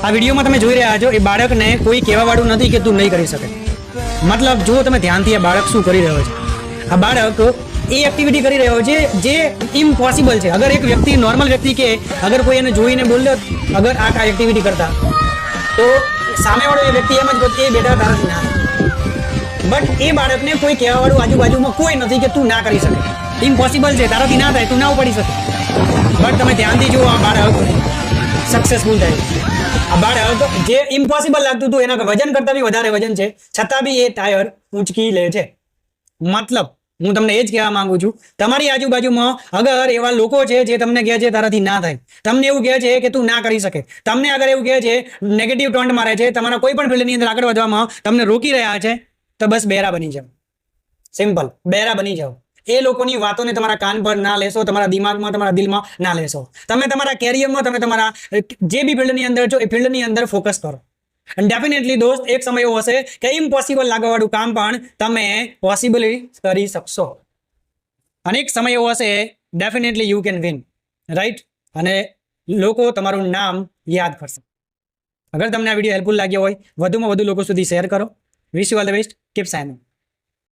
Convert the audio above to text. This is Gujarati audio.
આ વિડીયોમાં તમે જોઈ રહ્યા છો એ બાળકને કોઈ કહેવાવાળું નથી કે તું નહીં કરી શકે. મતલબ જો તમે ધ્યાનથી આ બાળક શું કરી રહ્યો છે, આ બાળક એ એક્ટિવિટી કરી રહ્યો છે જે ઇમ્પોસિબલ છે. અગર એક વ્યક્તિ, નોર્મલ વ્યક્તિ કે અગર કોઈ એને જોઈને બોલ્યો અગર આ એક્ટિવિટી કરતા, તો સામેવાળો એ વ્યક્તિ એમ જ કહે એ બેટા તારાથી ના થાય. બટ એ બાળકને કોઈ કહેવાવાળું આજુબાજુમાં કોઈ નથી કે તું ના કરી શકે. ઇમ્પોસિબલ છે, તારાથી ના થાય, તું ના ઉપાડી શકે. બટ તમે ધ્યાનથી જુઓ, આ બાળક સક્સેસફુલ થાય. આ બાળક જે ઇમ્પોસિબલ લાગતું હતું એના વજન કરતા બી વધારે વજન છે, છતાં બી એ ટાયર ઊંચકી લે છે. મતલબ હું તમને એ જ કહેવા માંગુ છું, તમારી આજુબાજુમાં અગર એવા લોકો છે જે તમને કહે છે તારાથી ના થાય, તમને એવું કહે છે કે તું ના કરી શકે, તમને અગર એવું કહે છે, નેગેટિવ ટોન્ટ મારે છે, તમારા કોઈ પણ ફિલ્ડની અંદર આગળ વધવામાં તમને રોકી રહ્યા છે, તો બસ બહેરા બની જાઓ. સિમ્પલ, બહેરા બની જાઓ. એ લોકોની વાતોને તમારા કાન પર ના લેશો, તમારા દિમાગમાં, તમારા દિલમાં ના લેશો. તમે તમારા કેરિયરમાં, તમે તમારા જે બી ફિલ્ડની અંદર છો એ ફિલ્ડની અંદર ફોકસ કરો. અને ડેફિનેટલી દોસ્ત, એક સમય એવો હશે કે ઇમ્પોસિબલ લાગવાવાળું કામ પણ તમે પોસિબલી કરી શકશો. અને એક સમય એવો હશે definitely you can win, right? અને લોકો તમારું નામ યાદ કરશે. અગર તમને આ વિડીયો હેલ્પફુલ લાગ્યો હોય, વધુમાં વધુ લોકો સુધી શેર કરો. Wish you all the best. Keep signing.